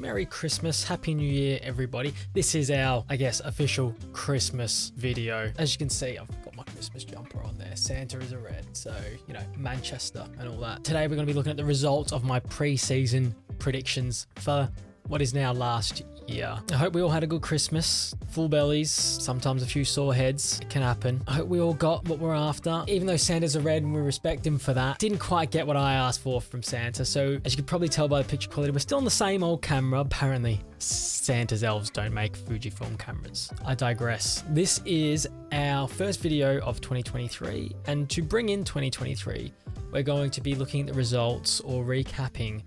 Merry Christmas, Happy New Year, everybody. This is our, I guess, official Christmas video. As you can see, I've got my Christmas jumper on there. Santa is a red, so, you know, Manchester and all that. Today, we're going to be looking at the results of my pre-season predictions for what is now last year. I hope we all had a good Christmas. Full bellies, sometimes a few sore heads. It can happen. I hope we all got what we're after. Even though Santa's a red and we respect him for that, didn't quite get what I asked for from Santa. So as you can probably tell by the picture quality, we're still on the same old camera. Apparently, Santa's elves don't make Fujifilm cameras. I digress. This is our first video of 2023. And to bring in 2023, we're going to be looking at the results or recapping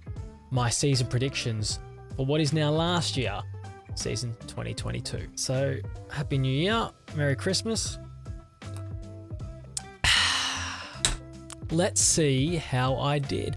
my season predictions for what is now last year, season 2022. So, Happy New Year, Merry Christmas. Let's see how I did.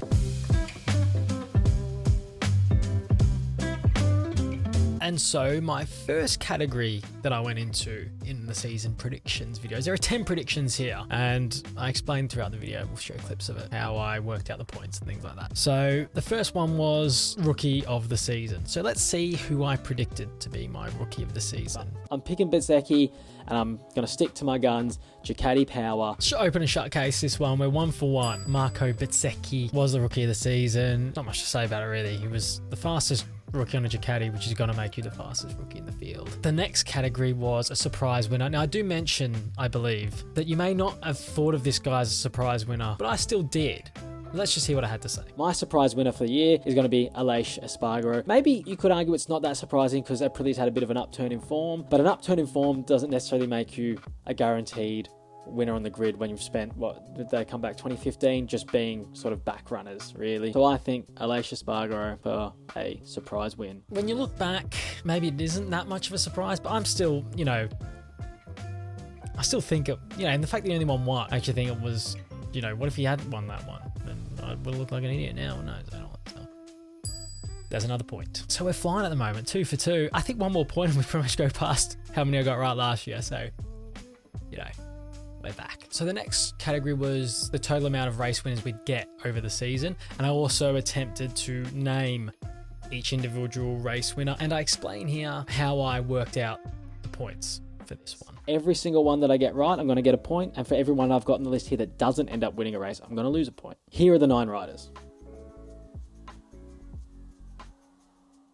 And so my first category that I went into in the season predictions videos, there are 10 predictions here, and I explained throughout the video, we'll show clips of it, how I worked out the points and things like that. So the first one was Rookie of the Season. So let's see who I predicted to be my Rookie of the Season. I'm picking Bezzecchi, and I'm going to stick to my guns. Ducati Power. Open and shut case this one. We're 1 for 1. Marco Bezzecchi was the Rookie of the Season. Not much to say about it really. He was the fastest rookie on a Ducati, which is going to make you the fastest rookie in the field. The next category was a surprise winner. Now, I do mention, I believe, that you may not have thought of this guy as a surprise winner, but I still did. Let's just see what I had to say. My surprise winner for the year is going to be Aleix Espargaro. Maybe you could argue it's not that surprising because Aprilia's had a bit of an upturn in form, but an upturn in form doesn't necessarily make you a guaranteed winner on the grid when you've spent, what did they come back, 2015, just being sort of back runners, really. So I think Aleix Espargaro for a surprise win. When you look back, maybe it isn't that much of a surprise, but I'm still, you know, I still think it, you know, and the fact that he only won one, I actually think it was, you know, what if he hadn't won that one? Then I would look like an idiot now. No, I don't want to. There's another point. So we're flying at the moment, 2 for 2. I think one more point and we pretty much go past how many I got right last year. So, you know, we're back. So the next category was the total amount of race winners we'd get over the season. And I also attempted to name each individual race winner. And I explain here how I worked out the points for this one. Every single one that I get right, I'm going to get a point. And for every one I've got on the list here that doesn't end up winning a race, I'm going to lose a point. Here are the 9 riders.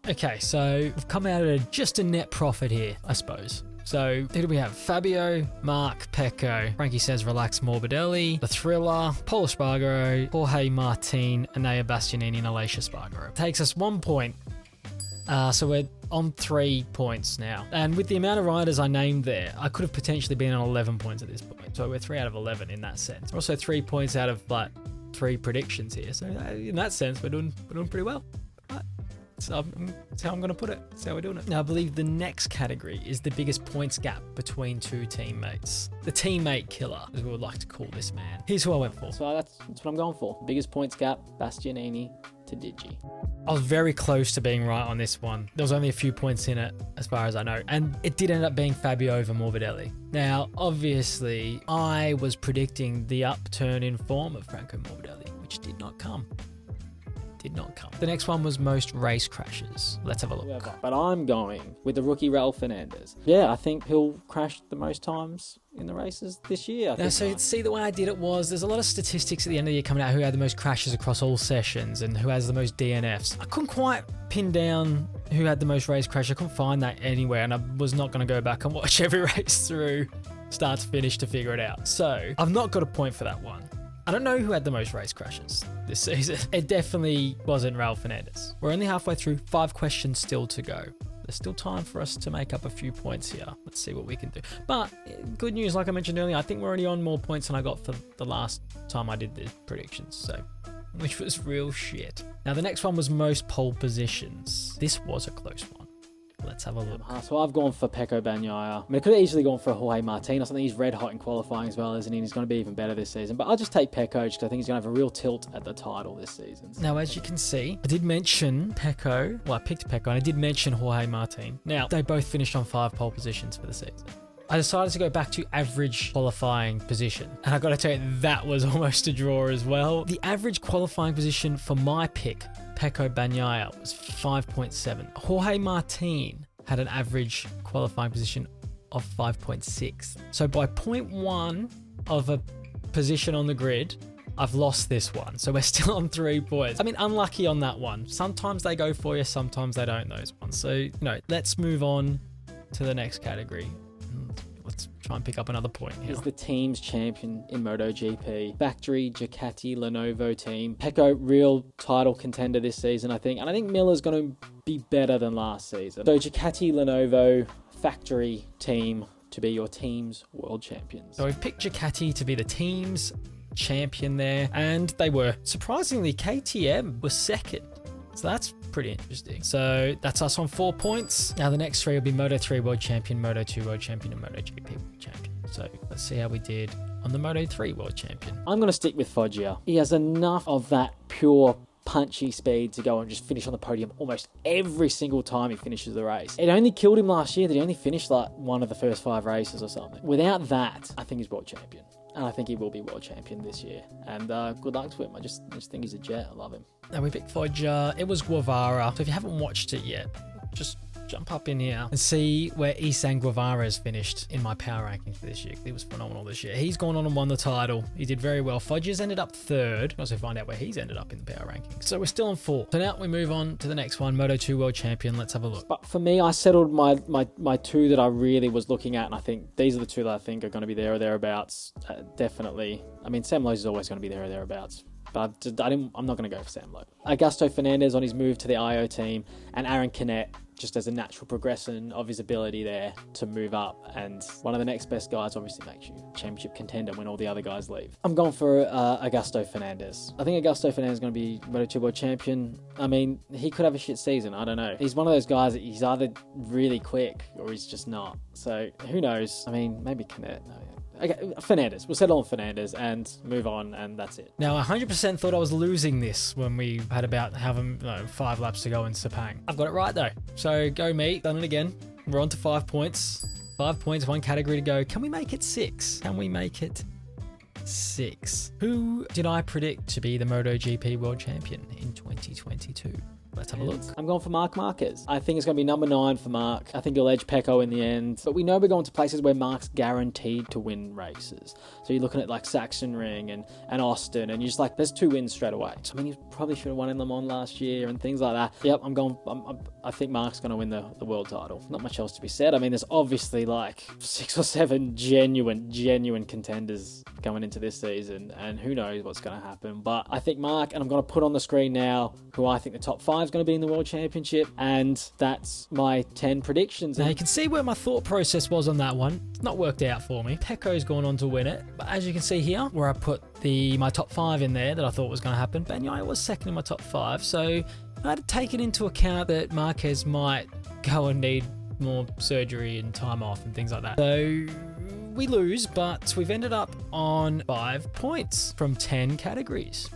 Okay, so we've come out at just a net profit here, I suppose. So who do we have? Fabio, Mark, Pecco, Frankie Says Relax Morbidelli, The Thriller, Paul Espargaro, Jorge Martin, Anea Bastianini, and Aleix Espargaro. Takes us 1 point. So we're on 3 points now. And with the amount of riders I named there, I could have potentially been on 11 points at this point. So we're 3 out of 11 in that sense. We're also 3 points out of like 3 predictions here. So in that sense, we're doing pretty well. So that's how I'm going to put it. That's how we're doing it. Now, I believe the next category is the biggest points gap between 2 teammates. The teammate killer, as we would like to call this man. Here's who I went for. So that's what I'm going for. Biggest points gap, Bastianini to Digi. I was very close to being right on this one. There was only a few points in it, as far as I know. And it did end up being Fabio over Morbidelli. Now, obviously, I was predicting the upturn in form of Franco Morbidelli, which did not come. The next one was most race crashes. Let's have a look. But I'm going with the rookie Raul Fernandez. Yeah, I think he'll crash the most times in the races this year. Now, so see, the way I did it was there's a lot of statistics at the end of the year coming out who had the most crashes across all sessions and who has the most DNFs. I couldn't quite pin down who had the most race crashes. I couldn't find that anywhere, and I was not going to go back and watch every race through start to finish to figure it out. So I've not got a point for that one. I don't know who had the most race crashes this season. It definitely wasn't Raul Fernandez. We're only halfway through, 5 questions still to go. There's still time for us to make up a few points here. Let's see what we can do. But good news, like I mentioned earlier, I think we're already on more points than I got for the last time I did the predictions, so which was real shit. Now the next one was most pole positions. This was a close one. Let's have a look. So I've gone for Pecco Bagnaia. I mean, I could have easily gone for Jorge Martin or something. He's red hot in qualifying as well, isn't he? He's going to be even better this season. But I'll just take Pecco because I think he's going to have a real tilt at the title this season. Now, as you can see, I did mention Pecco. Well, I picked Pecco and I did mention Jorge Martin. Now, they both finished on 5 pole positions for the season. I decided to go back to average qualifying position. And I got to tell you, that was almost a draw as well. The average qualifying position for my pick, Pecco Bagnaia, was 5.7. Jorge Martin had an average qualifying position of 5.6. So by 0.1 of a position on the grid, I've lost this one. So we're still on 3 points. I mean, unlucky on that one. Sometimes they go for you, sometimes they don't, those ones. So, let's move on to the next category. Let's try and pick up another point here. He's the team's champion in MotoGP. Factory Ducati Lenovo team. Pecco, real title contender this season, I think. And I think Miller's going to be better than last season. So Ducati Lenovo factory team to be your team's world champions. So we've picked Ducati to be the team's champion there, and they were. Surprisingly, KTM was second. So that's pretty interesting. So that's us on 4 points. Now the next 3 will be Moto3 World Champion, Moto2 World Champion, and MotoGP World Champion. So let's see how we did on the Moto3 World Champion. I'm going to stick with Foggia. He has enough of that pure punchy speed to go and just finish on the podium almost every single time he finishes the race. It only killed him last year that he only finished like one of the first 5 races or something. Without that, I think he's world champion. And I think he will be world champion this year. And good luck to him. I just think he's a jet. I love him. Now we picked Foggia. It was Guevara. So if you haven't watched it yet, just jump up in here and see where Isan Guevara has finished in my power rankings for this year. He was phenomenal this year. He's gone on and won the title. He did very well. Foggia's ended up 3rd. Also find out where he's ended up in the power rankings. So we're still on 4. So now we move on to the next one, Moto2 World Champion. Let's have a look. But for me, I settled my 2 that I really was looking at, and I think these are the 2 that I think are going to be there or thereabouts. Definitely. I mean, Sam Lowe's is always going to be there or thereabouts. But I'm not going to go for Sam Lowe. Augusto Fernandez on his move to the IO team, and Aaron Canet just as a natural progression of his ability there to move up. And one of the next best guys obviously makes you championship contender when all the other guys leave. I'm going for Augusto Fernandez. I think Augusto Fernandez is going to be Moto2 World Champion. I mean, he could have a shit season. I don't know. He's one of those guys that he's either really quick or he's just not. So who knows? I mean, maybe Canet. No, yeah. Okay, Fernandez. We'll settle on Fernandez and move on, and that's it. Now, I 100% thought I was losing this when we had about 5 laps to go in Sepang. I've got it right, though. So, go me. Done it again. We're on to 5 points. 5 points, 1 category to go. Can we make it 6? Can we make it 6? Who did I predict to be the MotoGP World Champion in 2022? Let's have a look. I'm going for Marc Marquez. I think it's going to be number 9 for Marc. I think he'll edge Pecco in the end. But we know we're going to places where Marc's guaranteed to win races. So you're looking at like Sachsenring and Austin, and you're just like, there's 2 wins straight away. So, I mean, you probably should have won in Le Mans last year and things like that. Yep, I think Marc's going to win the world title. Not much else to be said. I mean, there's obviously like 6 or 7 genuine contenders coming into this season, and who knows what's going to happen. But I think Marc, and I'm going to put on the screen now who I think the top 5 is going to be in the World Championship, and that's my 10 predictions. Now you can see where my thought process was on that one. It's not worked out for me. Pecco's gone on to win it, but as you can see here, where I put my top 5 in there that I thought was going to happen, Bagnaia was second in my top 5, so I had to take it into account that Marquez might go and need more surgery and time off and things like that. So we lose, but we've ended up on 5 points from 10 categories.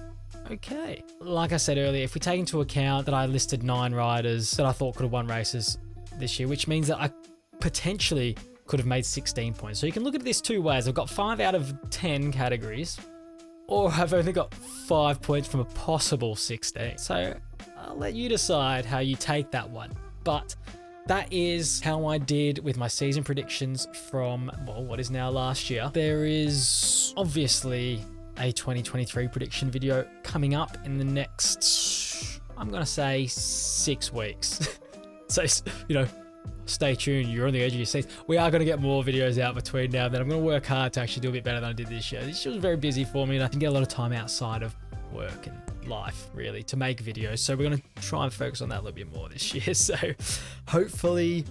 Okay. Like I said earlier, if we take into account that I listed 9 riders that I thought could have won races this year, which means that I potentially could have made 16 points. So you can look at this 2 ways. I've got 5 out of 10 categories, or I've only got 5 points from a possible 16. So I'll let you decide how you take that one. But that is how I did with my season predictions from, well, what is now last year. There is obviously a 2023 prediction video coming up in the next, I'm going to say 6 weeks. So, stay tuned. You're on the edge of your seats. We are going to get more videos out between now and then. I'm going to work hard to actually do a bit better than I did this year. This year was very busy for me, and I can get a lot of time outside of work and life, really, to make videos. So we're going to try and focus on that a little bit more this year. So hopefully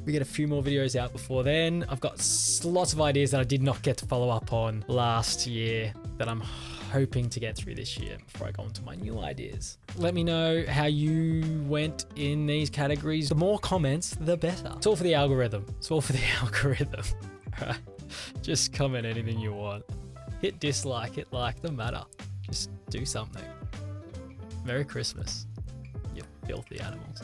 we get a few more videos out before then. I've got lots of ideas that I did not get to follow up on last year that I'm hoping to get through this year before I go on to my new ideas. Let me know how you went in these categories. The more comments, the better. It's all for the algorithm. It's all for the algorithm. All right? Just comment anything you want. Hit dislike, hit like, doesn't matter. Just do something. Merry Christmas, you filthy animals.